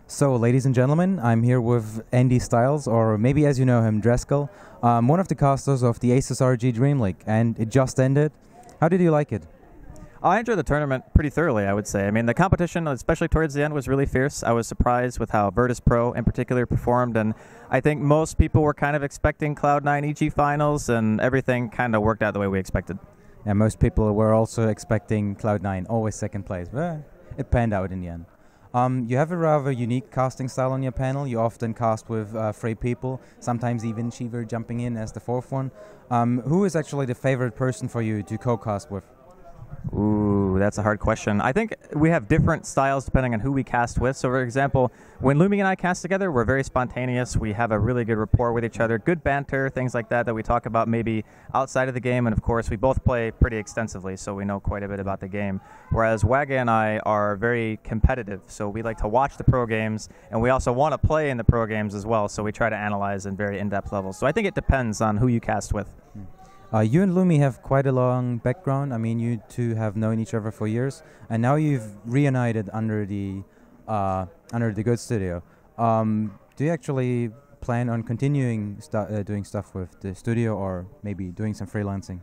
So, ladies and gentlemen, I'm here with Andy Styles, or maybe as you know him, Draskyl, one of the casters of the ASSRG Dream League, and it just ended. How did you like it? I enjoyed the tournament pretty thoroughly, I would say. I mean, the competition, especially towards the end, was really fierce. I was surprised with how Virtus Pro in particular performed, and I think most people were kind of expecting Cloud9 EG finals, and everything kind of worked out the way we expected. Yeah, most people were also expecting Cloud9, always second place, but it panned out in the end. You have a rather unique casting style on your panel. You often cast with three people, sometimes even Shiver jumping in as the fourth one. Who is actually the favorite person for you to co-cast with? Ooh, that's a hard question. I think we have different styles depending on who we cast with. So, for example, when Lumi and I cast together, we're very spontaneous. We have a really good rapport with each other, good banter, things like that we talk about maybe outside of the game. And, of course, we both play pretty extensively, so we know quite a bit about the game. Whereas Waga and I are very competitive, so we like to watch the pro games, and we also want to play in the pro games as well, so we try to analyze in very in-depth levels. So I think it depends on who you cast with. You and Lumi have quite a long background. I mean, you two have known each other for years, and now you've reunited under the good studio. Do you actually plan on continuing doing stuff with the studio, or maybe doing some freelancing?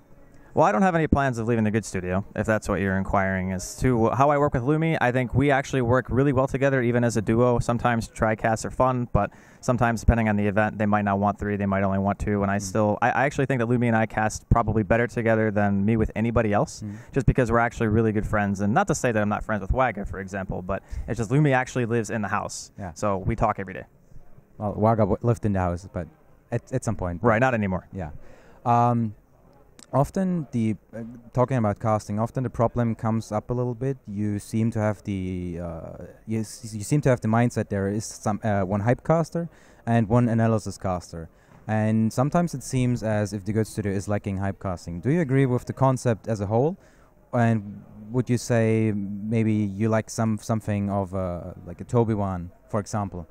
Well, I don't have any plans of leaving the good studio, if that's what you're inquiring as to how I work with Lumi. I think we actually work really well together, even as a duo. Sometimes tri-casts are fun, but sometimes, depending on the event, they might not want three, they might only want two. And I actually think that Lumi and I cast probably better together than me with anybody else, just because we're actually really good friends. And not to say that I'm not friends with Waga, for example, but it's just Lumi actually lives in the house. Yeah. So we talk every day. Well, Waga lived in the house, but at some point. Right, not anymore. Yeah. Often talking about casting, often the problem comes up a little bit. You seem to have the you seem to have the mindset there is some one hype caster and one analysis caster, and sometimes it seems as if the good studio is lacking hype casting. Do you agree with the concept as a whole? And would you say maybe you like something of like a Toby one, for example?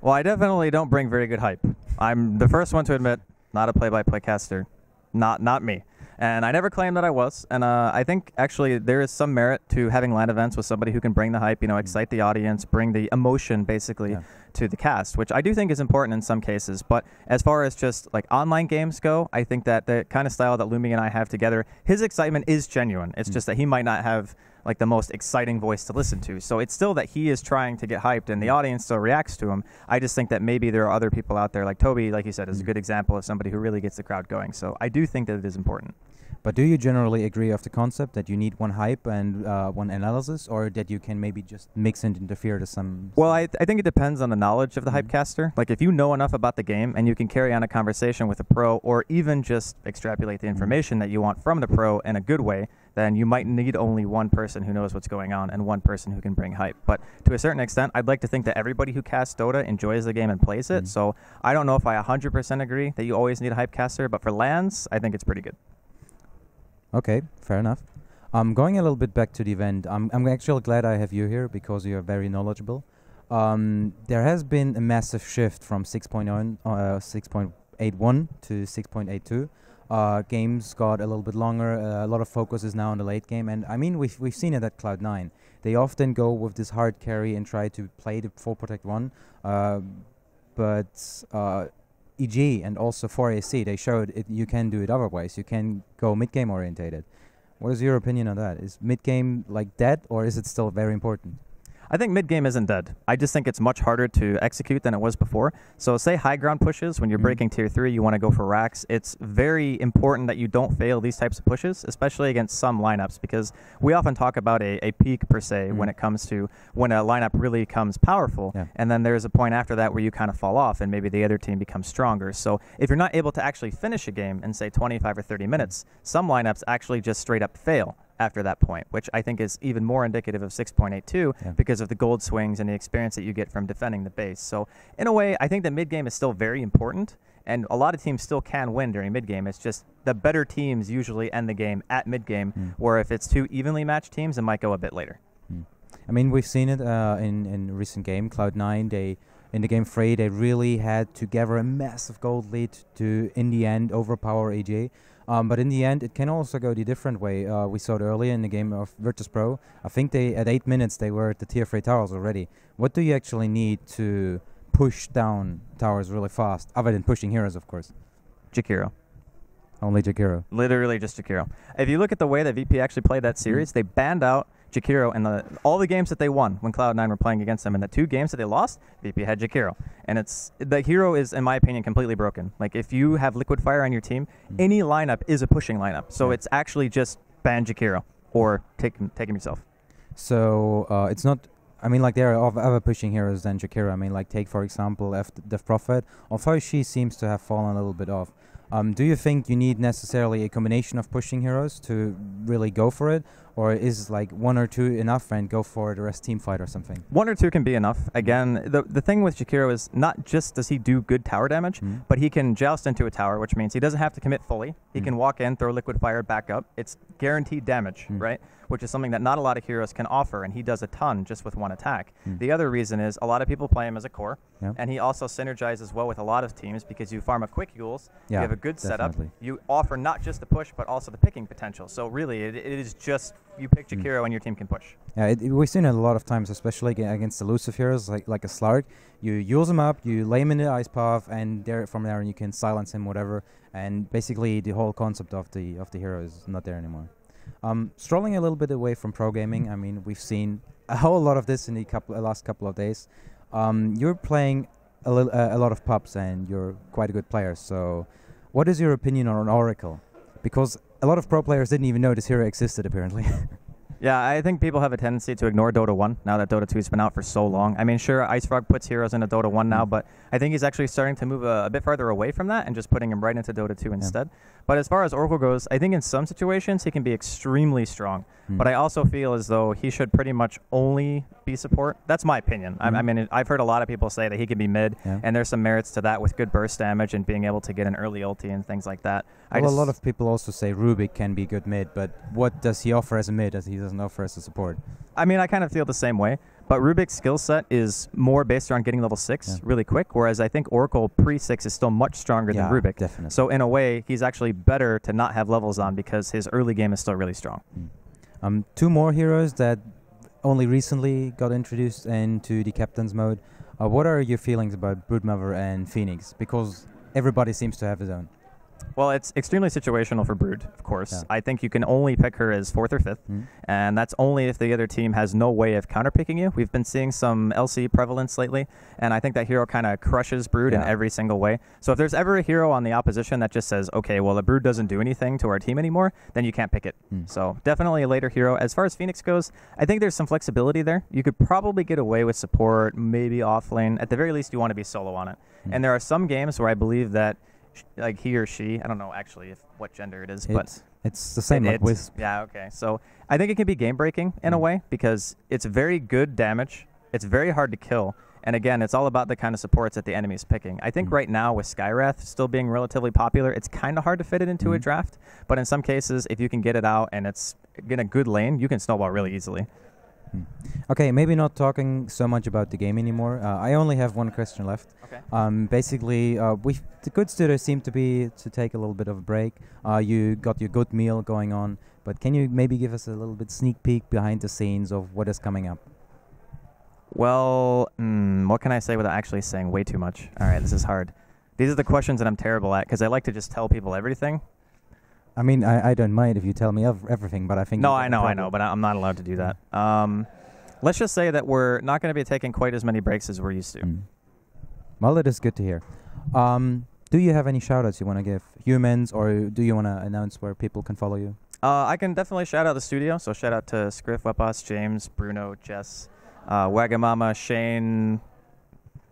Well, I definitely don't bring very good hype. I'm the first one to admit, not a play-by-play caster, not me. And I never claimed that I was. And I think actually there is some merit to having LAN events with somebody who can bring the hype, excite the audience, bring the emotion basically to the cast, which I do think is important in some cases. But as far as just like online games go, I think that the kind of style that Lumi and I have together, his excitement is genuine. It's just that he might not have like the most exciting voice to listen to. So it's still that he is trying to get hyped and the audience still reacts to him. I just think that maybe there are other people out there, like Toby, like you said, is a good example of somebody who really gets the crowd going. So I do think that it is important. But do you generally agree of the concept that you need one hype and one analysis, or that you can maybe just mix and interfere to some... Well, I think it depends on the knowledge of the hype caster. Like if you know enough about the game and you can carry on a conversation with a pro, or even just extrapolate the information that you want from the pro in a good way, then you might need only one person who knows what's going on and one person who can bring hype. But to a certain extent, I'd like to think that everybody who casts Dota enjoys the game and plays it. So I don't know if I 100% agree that you always need a hype caster, but for LANs, I think it's pretty good. Okay, fair enough. Going a little bit back to the event, I'm actually glad I have you here because you are very knowledgeable. There has been a massive shift from 6.81 to 6.82. Games got a little bit longer. A lot of focus is now on the late game, and I mean we've seen it at Cloud9. They often go with this hard carry and try to play the 4 Protect 1, but EG and also 4AC, they showed you can do it otherwise. You can go mid-game orientated. What is your opinion on that? Is mid-game like dead, or is it still very important? I think mid-game isn't dead. I just think it's much harder to execute than it was before. So say high ground pushes, when you're breaking tier 3, you want to go for racks. It's very important that you don't fail these types of pushes, especially against some lineups, because we often talk about a peak per se when it comes to when a lineup really comes powerful, and then there's a point after that where you kind of fall off and maybe the other team becomes stronger. So if you're not able to actually finish a game in say 25 or 30 minutes, some lineups actually just straight up fail after that point, which I think is even more indicative of 6.82 because of the gold swings and the experience that you get from defending the base. So in a way, I think that mid-game is still very important, and a lot of teams still can win during mid-game. It's just the better teams usually end the game at mid-game, where if it's two evenly matched teams, it might go a bit later. I mean, we've seen it in recent game. Cloud9, in the game 3, they really had to gather a massive gold lead to, in the end, overpower AJ. But in the end, it can also go the different way. We saw it earlier in the game of Virtus Pro. I think at 8 minutes they were at the tier 3 towers already. What do you actually need to push down towers really fast, other than pushing heroes, of course? Jakiro. Only Jakiro. Literally just Jakiro. If you look at the way that VP actually played that series, they banned out Jakiro in all the games that they won when Cloud9 were playing against them. In the 2 games that they lost, VP had Jakiro. And the hero is, in my opinion, completely broken. Like, if you have Liquid Fire on your team, any lineup is a pushing lineup. So it's actually just ban Jakiro or take him yourself. So it's not... I mean, like, there are other pushing heroes than Jakiro. I mean, like, take, for example, the Prophet. Although she seems to have fallen a little bit off. Do you think you need necessarily a combination of pushing heroes to really go for it? Or is like 1 or 2 enough and go for the rest team fight or something? 1 or 2 can be enough. Again, the thing with Jakiro is not just does he do good tower damage, but he can joust into a tower, which means he doesn't have to commit fully. He can walk in, throw Liquid Fire back up. It's guaranteed damage, right? Which is something that not a lot of heroes can offer, and he does a ton just with 1 attack. The other reason is a lot of people play him as a core, and he also synergizes well with a lot of teams because you farm a quick Yules, you have a good setup, you offer not just the push, but also the picking potential. So really, it is just you pick Jakiro and your team can push. Yeah, we've seen it a lot of times, especially against elusive heroes like a Slark. You use him up, you lay him in the ice path, and from there you can silence him, whatever. And basically, the whole concept of the hero is not there anymore. Strolling a little bit away from pro gaming, I mean, we've seen a whole lot of this in the last couple of days. You're playing a lot of pubs, and you're quite a good player. So, what is your opinion on Oracle? Because a lot of pro players didn't even know this hero existed, apparently. Yeah, I think people have a tendency to ignore Dota 1 now that Dota 2 has been out for so long. I mean, sure, IceFrog puts heroes into Dota 1 now, but I think he's actually starting to move a bit farther away from that and just putting him right into Dota 2 instead. But as far as Oracle goes, I think in some situations he can be extremely strong. But I also feel as though he should pretty much only be support. That's my opinion. I mean, I've heard a lot of people say that he can be mid, and there's some merits to that with good burst damage and being able to get an early ulti and things like that. Well, a lot of people also say Rubik can be good mid, but what does he offer as a mid that he doesn't offer as a support? I mean, I kind of feel the same way. But Rubik's skill set is more based around getting level 6 really quick, whereas I think Oracle pre-6 is still much stronger than Rubik. Definitely. So in a way, he's actually better to not have levels on because his early game is still really strong. 2 more heroes that only recently got introduced into the captain's mode. What are your feelings about Broodmother and Phoenix? Because everybody seems to have his own. Well, it's extremely situational for Brood, of course. Yeah. I think you can only pick her as 4th or 5th, and that's only if the other team has no way of counterpicking you. We've been seeing some LC prevalence lately, and I think that hero kind of crushes Brood in every single way. So if there's ever a hero on the opposition that just says, okay, well, the Brood doesn't do anything to our team anymore, then you can't pick it. So definitely a later hero. As far as Phoenix goes, I think there's some flexibility there. You could probably get away with support, maybe offlane. At the very least, you want to be solo on it. And there are some games where I believe that like he or she, I don't know actually what gender it is, but it's the same like Wisp. Yeah, okay. So I think it can be game breaking in a way because it's very good damage. It's very hard to kill. And again, it's all about the kind of supports that the enemy's picking. I think right now with Skywrath still being relatively popular, it's kind of hard to fit it into a draft. But in some cases, if you can get it out and it's in a good lane, you can snowball really easily. Okay, maybe not talking so much about the game anymore. I only have one question left. Okay. Basically, the good studios seem to take a little bit of a break. You got your good meal going on, but can you maybe give us a little bit sneak peek behind the scenes of what is coming up? Well, what can I say without actually saying way too much? All right, this is hard. These are the questions that I'm terrible at because I like to just tell people everything. I mean, I don't mind if you tell me everything, but I think... No, I know, but I'm not allowed to do that. Let's just say that we're not going to be taking quite as many breaks as we're used to. Well, it is good to hear. Do you have any shout-outs you want to give? Humans, or do you want to announce where people can follow you? I can definitely shout out the studio, so shout out to Scriff, Wepas, James, Bruno, Jess, Wagamama, Shane...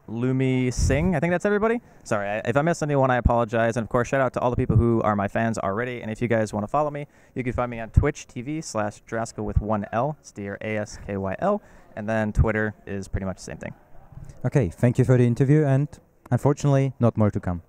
Lumi Singh. I think that's everybody. Sorry, if I missed anyone, I apologize. And of course, shout out to all the people who are my fans already. And if you guys want to follow me, you can find me on Twitch TV/Draskyl with 1 L. It's DRASKYL. And then Twitter is pretty much the same thing. Okay, thank you for the interview. And unfortunately, not more to come.